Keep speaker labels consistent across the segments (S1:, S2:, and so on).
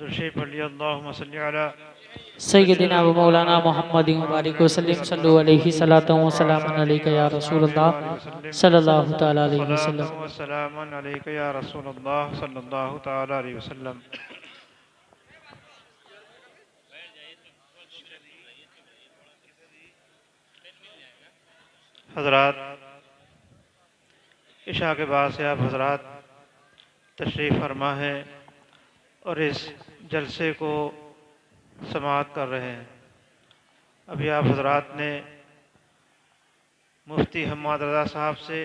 S1: दुरूद पढ़ लिया। अल्लाहुम्मा सल्ली अला
S2: सय्यदिना व मौलाना मुहम्मदिन व बारिक वसल्लम सल्लु अलैहि सलातु व सलामुन अलैका या रसूलल्लाह सल्लल्लाहु तआला अलैहि वसल्लम।
S1: व सलामुन अलैका या रसूलल्लाह सल्लल्लाहु तआला अलैहि वसल्लम। हज़रात, इशा के बाद से आप हज़रात तशरीफ़ फरमा है और इस जलसे को समाअत कर रहे हैं। अभी आप हज़रात ने मुफ्ती हम्माद रज़ा साहब से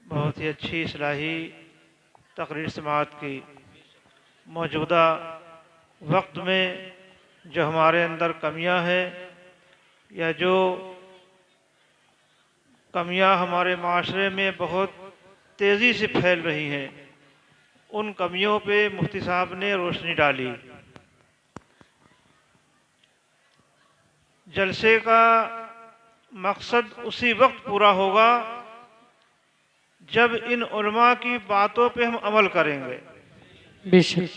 S1: बहुत ही अच्छी इस्लाही तकरीर समाअत की। मौजूदा वक्त में जो हमारे अंदर कमियां हैं या जो कमियां हमारे माशरे में बहुत तेज़ी से फैल रही हैं, उन कमियों पे मुफ्ती साहब ने रोशनी डाली। जलसे का मकसद उसी वक्त पूरा होगा जब इन उलमा की बातों पे हम अमल करेंगे,
S2: बेशक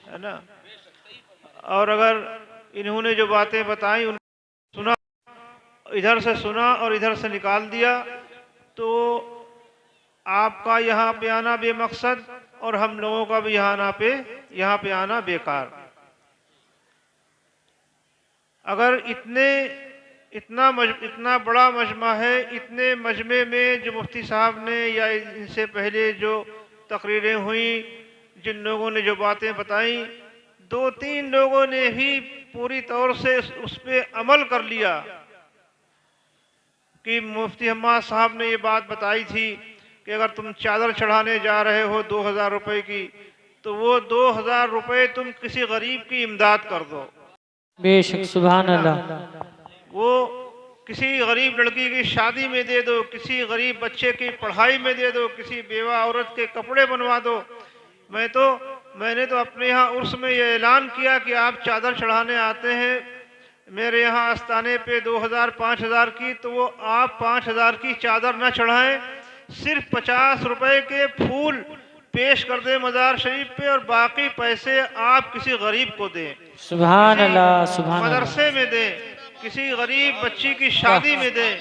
S1: है ना। और अगर इन्होंने जो बातें बताई उन सुना, इधर से सुना और इधर से निकाल दिया, तो आपका यहाँ पे आना बेमकसद और हम लोगों का भी यहाँ पे आना बेकार। अगर इतना बड़ा मजमा है, इतने मजमे में जो मुफ्ती साहब ने या इनसे पहले जो तकरीरें हुई, जिन लोगों ने जो बातें बताई, 2-3 लोगों ने ही पूरी तौर से उस पर अमल कर लिया कि मुफ्ती हम्माद साहब ने ये बात बताई थी कि अगर तुम चादर चढ़ाने जा रहे हो 2000 रुपए की, तो वो 2000 रुपए तुम किसी गरीब की इमदाद कर दो।
S2: बेशक सुभान अल्लाह।
S1: वो किसी गरीब लड़की की शादी में दे दो, किसी गरीब बच्चे की पढ़ाई में दे दो, किसी बेवा औरत के कपड़े बनवा दो। मैंने तो अपने यहाँ उर्स में ये ऐलान किया कि आप चादर चढ़ाने आते हैं मेरे यहाँ आस्ताने पे 2000-5000 की, तो वो आप 5000 की चादर न चढ़ाएं, सिर्फ 50 रुपए के फूल पेश कर दें मज़ार शरीफ पे और बाकी पैसे आप किसी गरीब को दें,
S2: सुभान अल्लाह, सुभान अल्लाह।
S1: मदरसे में दें, किसी गरीब बच्ची की शादी में दें,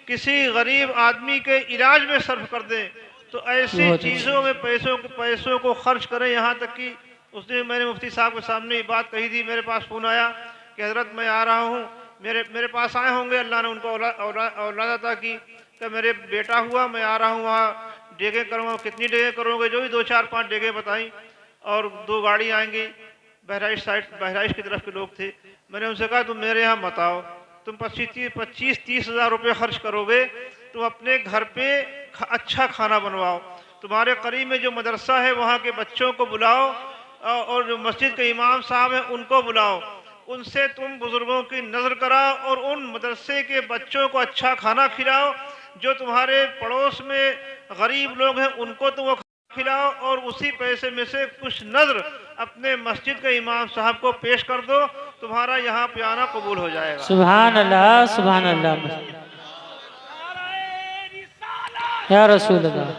S1: किसी गरीब आदमी के इलाज में सर्फ कर दें। तो ऐसी चीज़ों में पैसों को खर्च करें। यहाँ तक कि उस दिन मैंने मुफ्ती साहब के सामने ये बात कही थी, मेरे पास फ़ोन आया कि हज़रत मैं आ रहा हूँ, मेरे पास आए होंगे, अल्लाह ने उनको औलाद अता की, कि मेरे बेटा हुआ, मैं आ रहा हूँ, वहाँ डेगे करूँगा। कितनी डेगे करोगे? जो भी 2-4-5 डेगे बताई, और 2 गाड़ी आएंगी। बहराइच की तरफ के लोग थे। मैंने उनसे कहा तुम मेरे यहाँ मत आओ, तुम 25-30 हज़ार रुपये खर्च करोगे, तुम अपने घर पे अच्छा खाना बनवाओ, तुम्हारे करीब में जो मदरसा है वहाँ के बच्चों को बुलाओ, और जो मस्जिद के इमाम साहब हैं उनको बुलाओ, उनसे तुम बुजुर्गों की नज़र कराओ और उन मदरसे के बच्चों को अच्छा खाना खिलाओ। जो तुम्हारे पड़ोस में गरीब लोग हैं उनको तुम वो खिलाओ, और उसी पैसे में से कुछ नज़र अपने मस्जिद के इमाम साहब को पेश कर दो, तुम्हारा यहाँ पे आना कबूल हो जाएगा।
S2: सुभान अल्लाह, सुभान अल्लाह, या रसूल अल्लाह,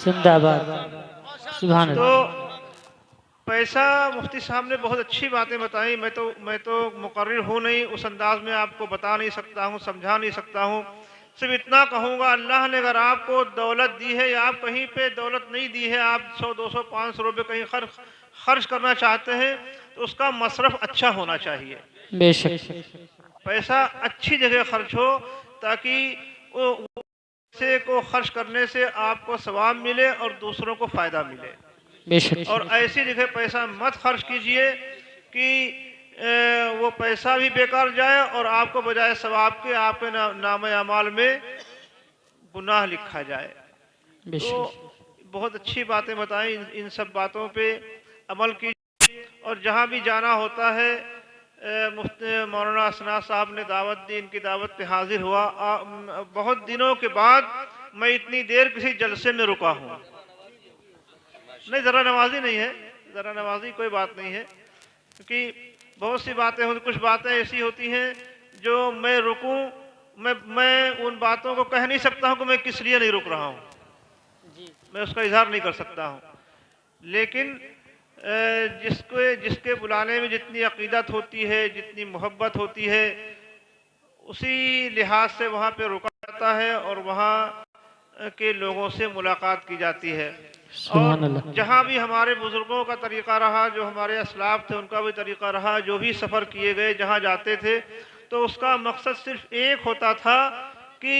S2: जिंदाबाद, सुभान अल्लाह।
S1: तो पैसा मुफ्ती साहब ने बहुत अच्छी बातें बताई। मैं तो मुकर्रिर हूँ नहीं, उस अंदाज में आपको बता नहीं सकता हूँ, समझा नहीं सकता हूँ। सिर्फ इतना कहूँगा, अल्लाह ने अगर आपको दौलत दी है या आप कहीं पे दौलत नहीं दी है, आप 100-200-500 रुपये कहीं खर्च करना चाहते हैं, तो उसका मसरफ अच्छा होना चाहिए।
S2: बेशक
S1: पैसा अच्छी जगह खर्च हो, ताकि वो पैसे को खर्च करने से आपको सवाब मिले और दूसरों को फ़ायदा मिले।
S2: बेशक। और
S1: ऐसी जगह पैसा मत खर्च कीजिए कि वो पैसा भी बेकार जाए और आपको बजाय सवाब के आपके नामे अमाल में गुनाह लिखा जाए। तो बहुत अच्छी बातें बताई, इन सब बातों पे अमल कीजिए। और जहाँ भी जाना होता है, मुफ्ती मौलाना असनाद साहब ने दावत दी, इनकी दावत पे हाजिर हुआ। बहुत दिनों के बाद मैं इतनी देर किसी जलसे में रुका हूँ। नहीं, ज़रा नवाजी नहीं है, ज़रा नवाजी कोई बात नहीं है, क्योंकि बहुत सी बातें होती, कुछ बातें ऐसी होती हैं जो मैं रुकूं, मैं उन बातों को कह नहीं सकता हूं कि मैं किस लिए नहीं रुक रहा हूं। मैं उसका इजहार नहीं कर सकता हूँ। लेकिन जिसके बुलाने में जितनी अकीदत होती है, जितनी मोहब्बत होती है, उसी लिहाज से वहाँ पे रुका जाता है और वहाँ के लोगों से मुलाकात की जाती है। और जहाँ भी हमारे बुज़ुर्गों का तरीक़ा रहा, जो हमारे असलाफ थे उनका भी तरीक़ा रहा, जो भी सफ़र किए गए जहाँ जाते थे, तो उसका मकसद सिर्फ़ एक होता था कि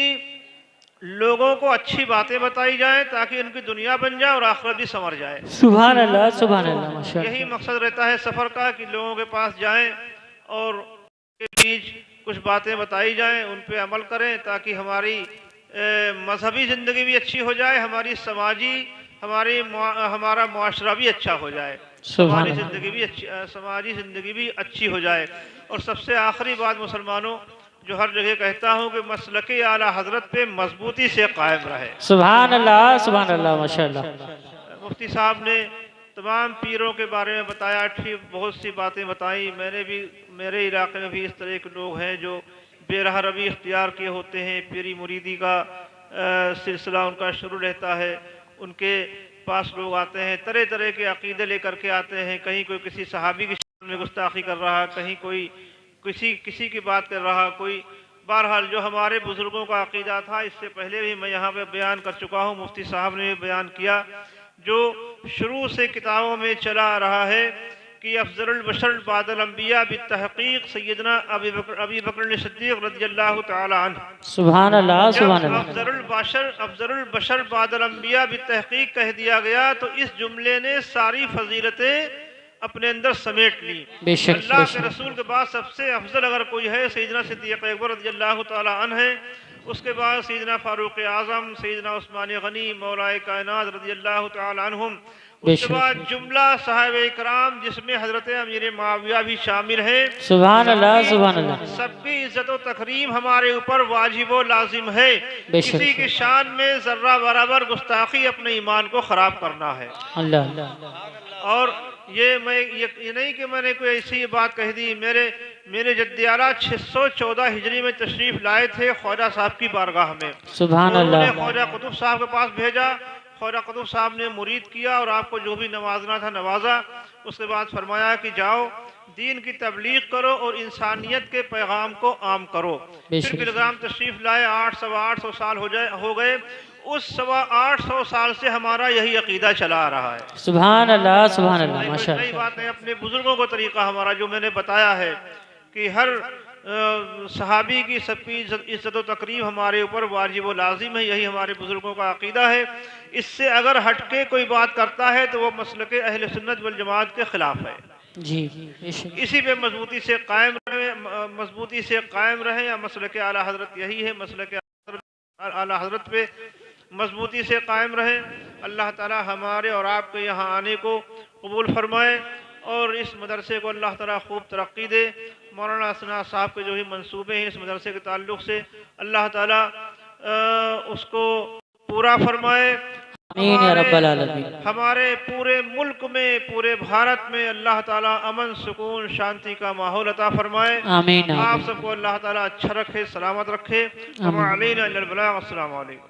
S1: लोगों को अच्छी बातें बताई जाएं ताकि उनकी दुनिया बन जाए और आखिरत भी संवर जाए।
S2: सुभान अल्लाह, सुभान अल्लाह, माशाअल्लाह।
S1: यही मकसद रहता है सफ़र का कि लोगों के पास जाएं और के बीच कुछ बातें बताई जाएं, उन पे अमल करें ताकि हमारी मजहबी ज़िंदगी भी अच्छी हो जाए, हमारी हमारा मुआशरा भी अच्छा हो जाए, समाजी ज़िंदगी भी अच्छी हो जाए। और सबसे आखिरी बात मुसलमानों, जो हर जगह कहता हूँ कि मसलके आला हजरत पे मजबूती से कायम रहे।
S2: सुभान अल्लाह, सुभान अल्लाह, माशाअल्लाह।
S1: मुफ्ती साहब ने तमाम पीरों के बारे में बताया, ठीक बहुत सी बातें बताई। मेरे इलाके में भी इस तरह के लोग हैं जो बेराह रवी इख्तियार किए होते हैं, पीरी मुरीदी का सिलसिला उनका शुरू रहता है। उनके पास लोग आते हैं, तरह तरह के अकीदे लेकर के आते हैं। कहीं कोई किसी सहाबी की शान में गुस्ताखी कर रहा, कहीं कोई किसी की बात कर रहा, कोई बहरहाल जो हमारे बुज़ुर्गों का अकीदा था, इससे पहले भी मैं यहाँ पे बयान कर चुका हूँ, मुफ्ती साहब ने भी बयान किया, जो शुरू से किताबों में चला आ रहा है कि अफज़लुल बशर बादल अंबिया बित्तहक़ीक़ सैयदना अबी बकर सिद्दीक़ रज़ियल्लाहु तआला अन्हु।
S2: सुभान अल्लाह, सुभान अल्लाह।
S1: अफज़लुल बशर बादल अंबिया बित्तहक़ीक़ कह दिया गया तो इस जुमले ने सारी फजीलतें अपने अंदर समेट ली। अल्लाह के रसूल के बाद सबसे अफजल अगर कोई है सैयदना सिद्दीक़ अकबर रज़ियल्लाहु तआला अन्हु है। उसके बाद सैयदना फारूक आज़म, सैयदना उस्मान गनी मौलाए कायनात रज़ियल्लाहु तआला अन्हुम। उसके बाद जुमला साहिब इकराम जिसमें हजरत अमीर मुआविया भी शामिल है।
S2: सुभान अल्लाह, सुभान अल्लाह।
S1: सबकी इज्जत व तकरीम हमारे ऊपर वाजिब व लाजिम है। किसी की शान में जर्रा बराबर गुस्ताखी अपने ईमान को खराब करना है।
S2: अल्लाह।
S1: और ये नहीं कि मैंने कोई ऐसी बात कह दी। मेरे जद्दी आला 614 हिजरी में तशरीफ लाए थे ख्वाजा साहब की बारगाह में।
S2: सुभान अल्लाह।
S1: उन्होंने ख्वाजा कुतुब साहब के पास भेजा, ख्वाजा कुतुब साहब ने मुरीद किया और आपको जो भी नवाजना था नवाजा। उसके बाद फरमाया कि जाओ दीन की तबलीग करो और इंसानियत के पैगाम को आम करो। फिर बिलग्राम तशरीफ लाए, 800 साल हो गए। उस 800 साल से हमारा यही अकीदा चला आ रहा है।
S2: सुभान अल्लाह, सुभान अल्लाह, माशाअल्लाह।
S1: नई बात है, अपने बुजुर्गों को तरीका हमारा जो मैंने बताया है कि हर सहाबी की सबकी इज्जत व तकरीम हमारे ऊपर वाजिब व लाजिम है। यही हमारे बुजुर्गों का अकीदा है। इससे अगर हटके कोई बात करता है तो वो मसलके अहले सुन्नत वल जमात के खिलाफ है।
S2: जी,
S1: इसी पे मजबूती से कायम रहे या मसलके आला हजरत यही है, मसलके आला हजरत पे मजबूती से कायम रहे। अल्लाह ताला हमारे और आपके यहाँ आने को कबूल फरमाए और इस मदरसे को अल्लाह ताला खूब तरक्की दे। मौलाना असना साहब के जो ही मंसूबे हैं इस मदरसे के ताल्लुक़ से अल्लाह ताला उसको पूरा फरमाए। हमारे पूरे मुल्क में, पूरे भारत में अल्लाह ताला अमन, सुकून, शांति का माहौल अता फरमाए।
S2: आमीन।
S1: आप सबको अल्लाह ताला अच्छा रखे, सलामत रखे। अस्सलाम वालेकुम।